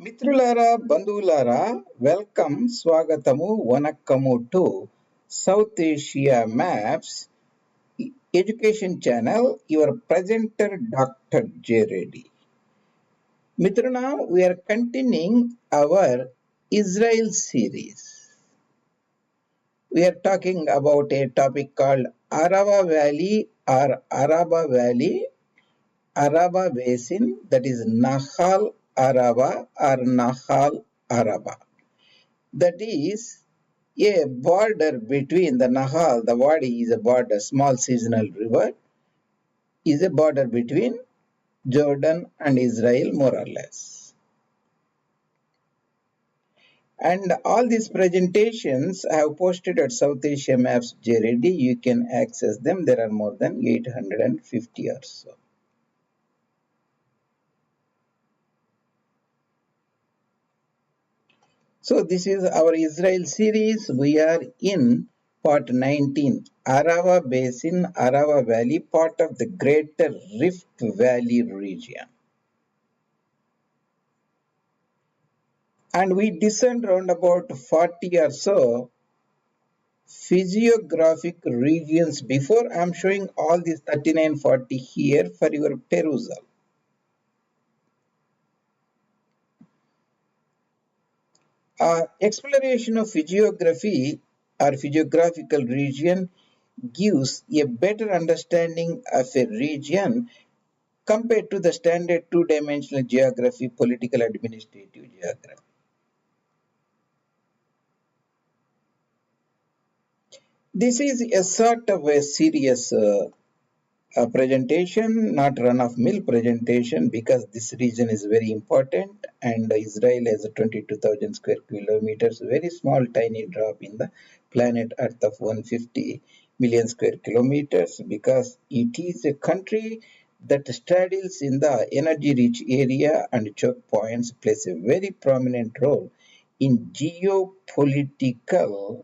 మిత్రులారా, బంధువులారా, వెల్కమ్, స్వాగతము, వనక్కము to South Asia maps education channel. Your presenter, Dr. J. Reddy. Mitruna, we are continuing our Israel series. We are talking about a topic called Arava Valley or Araba Valley, Araba Basin, that is Nahal Arava or Nahal Araba. That is a border between the Nahal, the WADI is a border, small seasonal river, is a border between Jordan and Israel, more or less. And all these presentations I have posted at South Asia Maps J. Reddy. You can access them. There are more than 850 or so. So this is our Israel series. We are in part 19, Arava Basin, Arava Valley, part of the Greater Rift Valley region. And we discerned around about 40 or so physiographic regions. Before I am showing all these 39-40 here for your perusal. Exploration of physiography or physiographical region gives a better understanding of a region compared to the standard two-dimensional geography, political administrative geography. This is a sort of a serious presentation, not run-of-mill presentation, because this region is very important and Israel has 22,000 square kilometers, very small tiny drop in the planet Earth of 150 million square kilometers, because it is a country that straddles in the energy-rich area and choke points, plays a very prominent role in geopolitical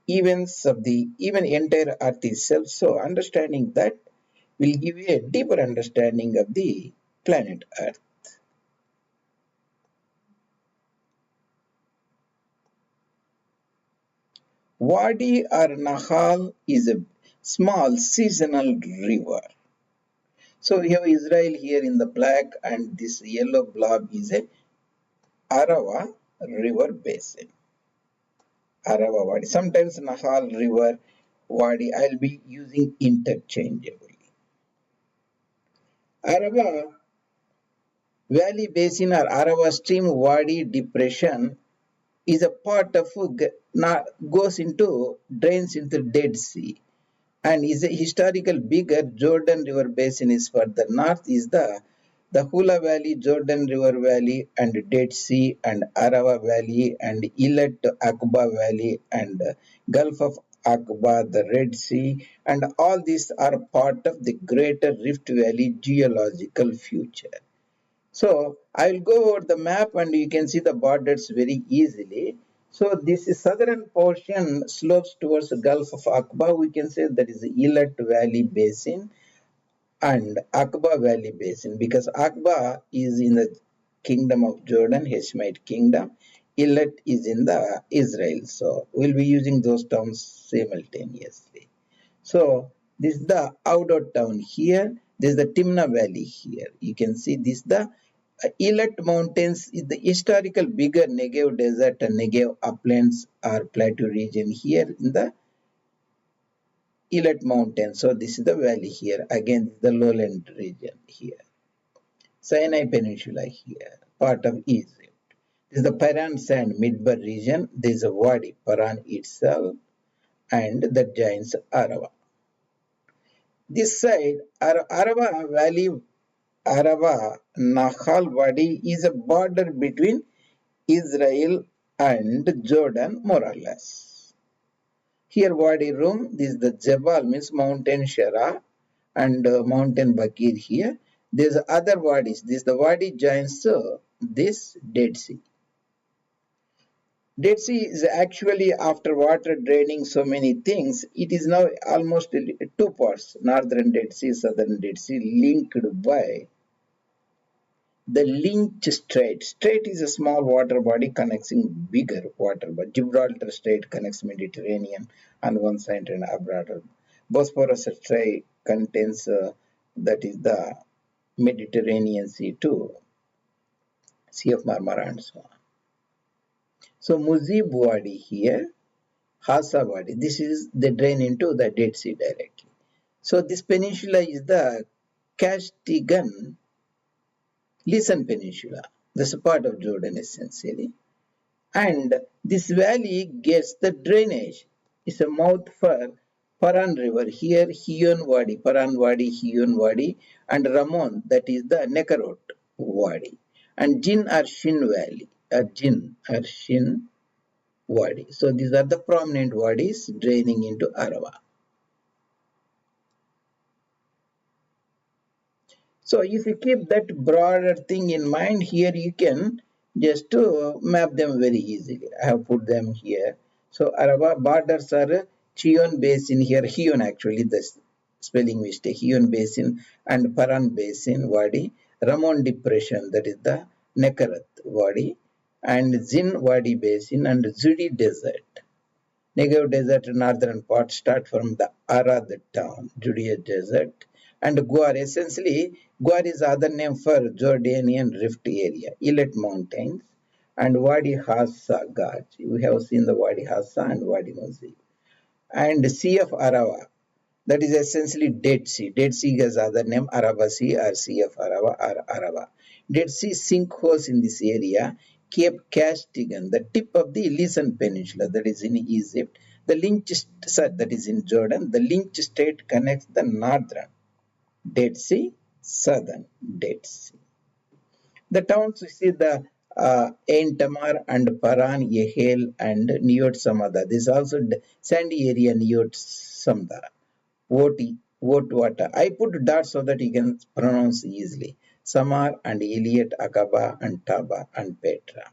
events of the even entire Earth itself. So understanding that will give you a deeper understanding of the planet Earth. Wadi or Nahal is a small seasonal river. So we have Israel here in the black, and this yellow blob is a Arava river basin. Arava Wadi. Sometimes Nahal river Wadi I'll be using interchangeably. Arava Valley Basin or Arava Stream Wadi Depression is a part of goes into drains into Dead Sea, and is a historical bigger Jordan River basin is further north is the Hula Valley, Jordan River Valley, and Dead Sea, and Arava Valley, and Elat Aqaba Valley, and Gulf of Aqaba, the Red Sea, and all these are part of the Greater Rift Valley geological future. So I will go over the map and you can see the borders very easily. So this is southern portion slopes towards the Gulf of Aqaba. We can say that is the Elat Valley Basin and Aqaba Valley Basin, because Aqaba is in the kingdom of Jordan, Hashemite kingdom. Elat is in the Israel. So we'll be using those terms simultaneously. So this is the outdoor town here. This is the Timna Valley here. You can see this the Elat Mountains is the historical bigger Negev desert and Negev uplands or plateau region here in the Elat Mountains. So this is the valley here. Again, the lowland region here. Sinai Peninsula here, part of Egypt. This is the Paran Sand Midbar region. This is a Wadi, Paran itself, and the giants Arava. This side, Arava Valley, Arava Nahal Wadi is a border between Israel and Jordan, more or less. Here Wadi Rum, this is the Jebel, means mountain Shara, and mountain Bakir here. There's other Wadis. This is the Wadi joins this Dead Sea. Dead Sea is actually, after water draining so many things, it is now almost two parts, northern Dead Sea, southern Dead Sea, linked by The linked strait. Strait is a small water body connecting bigger water body. Gibraltar Strait connects Mediterranean on one side and Abrador. Bosphorus Strait contains that is the Mediterranean Sea too, Sea of Marmara and so on. So Muzib Wadi here, Hasa Wadi. This is the drain into the Dead Sea directly. So this peninsula is the Castigan Lisan Peninsula. That's a part of Jordan essentially. And this valley gets the drainage. It's a mouth for Paran River. Here, Hiyon Wadi, Paran Wadi, Hiyon Wadi, and Ramon, that is the Nekarot Wadi. And Jin or Shin Valley, Jin or Shin Wadi. So these are the prominent wadis draining into Arava. So if you keep that broader thing in mind, here you can just map them very easily. I have put them here. So Arava borders are Chion Basin here, Hion actually, the spelling mistake, Hion Basin and Paran Basin Wadi, Ramon Depression, that is the Nekarat Wadi, and Zin Wadi Basin and Zudi Desert. Negev Desert northern part start from the Arad town, Judea Desert, and Gwar. Essentially, Gwar is other name for Jordanian Rift area, Elat Mountains, and Wadi Hassa Gaj. We have seen the Wadi Hassa and Wadi Muzib. And Sea of Arava, that is essentially Dead Sea. Dead Sea has other name Araba Sea or Sea of Arava or Arava. Dead Sea sinkholes in this area, Cape Castigan, the tip of the Elysian Peninsula that is in Egypt, the Lynch that is in Jordan, the Lynch Strait connects the northern Dead Sea, southern Dead Sea. The towns you see the Ain Tamar and Paran, Yehel and Niyot Samada. This is also sandy area Niyot Samada. Wotwata. I put dots so that you can pronounce easily. Samar and Eliot, Akaba and Taba and Petra.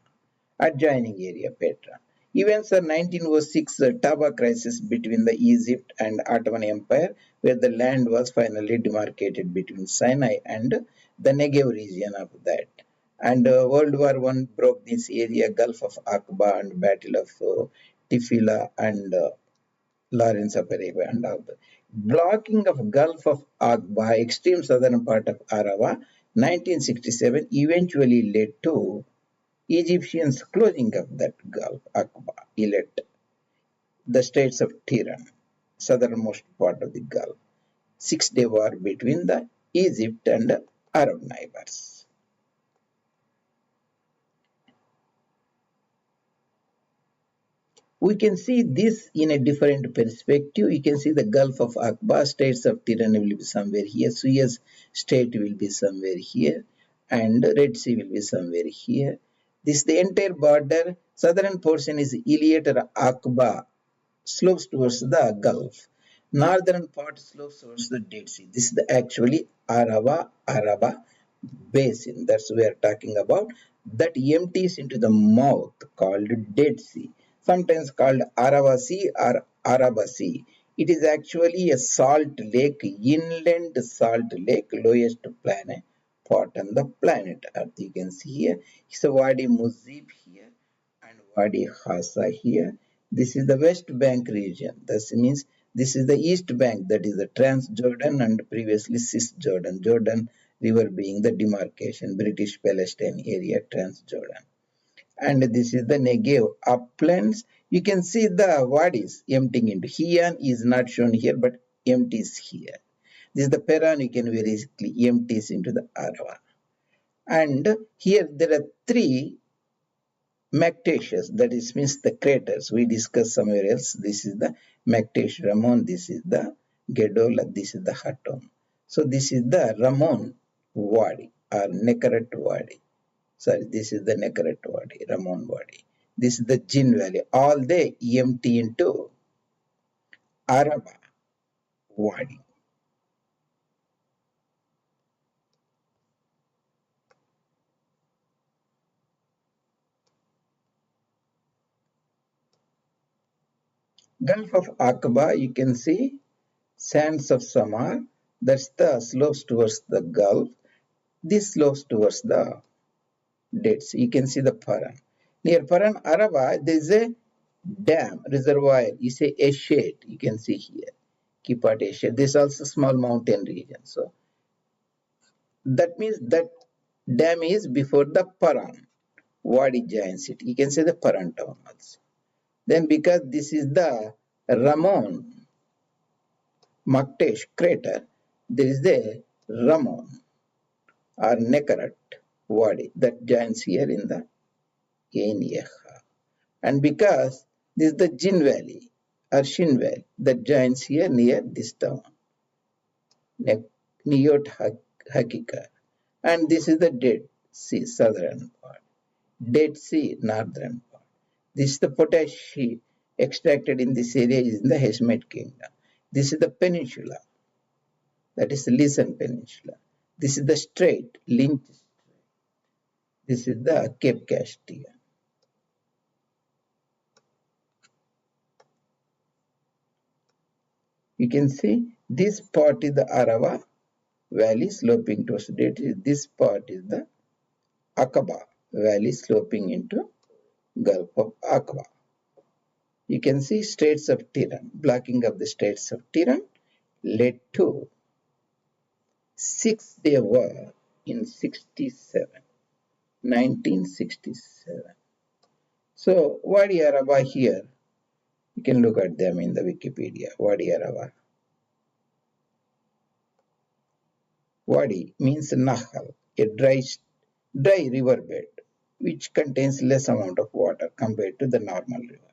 Adjoining area Petra. Events are 1906 Taba crisis between the Egypt and Ottoman Empire, where the land was finally demarcated between Sinai and the Negev region of that. And World War I broke this area, Gulf of Aqaba and Battle of Tifila and Lawrence of Arabia and all the blocking of Gulf of Aqaba, extreme southern part of Arava, 1967 eventually led to Egyptians closing of that Gulf Aqaba, Elet, the states of Tiran, southernmost part of the Gulf. 6-day war between the Egypt and Arab neighbors. We can see this in a different perspective. You can see the Gulf of Aqaba, states of Tirana will be somewhere here, Suez state will be somewhere here, and Red Sea will be somewhere here. This the entire border, southern portion is Iliad or Aqaba, slopes towards the Gulf. Northern part slopes towards the Dead Sea. This is the actually Araba basin. That's what we are talking about. That empties into the mouth called Dead Sea, sometimes called Arava Sea or Araba Sea. It is actually a salt lake, inland salt lake, lowest planet part on the planet Earth. You can see here. It's a Wadi Muzib here and Wadi Hassa here. This is the West Bank region. That means this is the East Bank, that is the Transjordan and previously Cisjordan. Jordan River being the demarcation, British Palestine area, Transjordan. And this is the Negev uplands. You can see the wadis emptying into. Hiyan is not shown here, but empties here. This is the Peran, you can very easily empties into the Arava. And here there are three Mactaceous, that is means the craters. We discussed somewhere else. This is the Mactaceous Ramon, this is the Gedola, this is the Hatom. So this is the Ramon Wadi or Nekarat Wadi. Sorry, this is the Nekarat Wadi, Ramon Wadi. This is the Jin Valley. All they empty into Araba Wadi. Gulf of Aqaba, you can see sands of Samar. That's the slopes towards the Gulf. This slopes towards the Dead Sea. You can see the Paran. Near Paran Arava, there is a dam, reservoir, is a shade. You can see here. Kipat Asia. This is also small mountain region. So that means that dam is before the Paran, Wadi giant city. You can say the Paran town also. Then because this is the Ramon Maktesh crater, there is the Ramon or Nekarat Wadi that joins here in the Yeha. And because this is the Jin Valley or Shin Valley that joins here near this town, Niyot Hakika. And this is the Dead Sea southern part, Dead Sea northern part. This is the potash extracted in this area is in the Heshmet Kingdom. This is the peninsula, that is the Lisan Peninsula. This is the strait, Lynch. This is the Cape Castilla. You can see this part is the Arava valley sloping towards the Dead Sea. This part is the Aqaba valley sloping into Gulf of Aqaba. You can see Straits of Tiran, blocking of the Straits of Tiran led to Six-Day War in 1967. So Wadi Araba here, you can look at them in the Wikipedia. Wadi Araba. Wadi means Nahal, a dry riverbed which contains less amount of water compared to the normal river.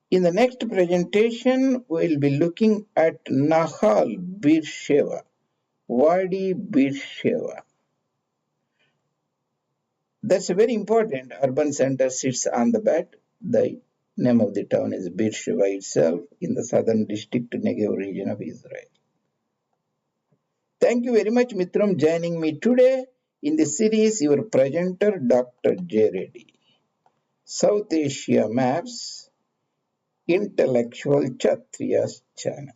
In the next presentation, we'll be looking at Nahal Beersheba, Wadi Beersheba. That's a very important urban center, sits on the bed. The name of the town is Beersheba itself in the southern district Negev region of Israel. Thank you very much, Mitram, joining me today in the series, your presenter, Dr. J. Reddy. South Asia Maps, Intellectual Kshatriyas channel.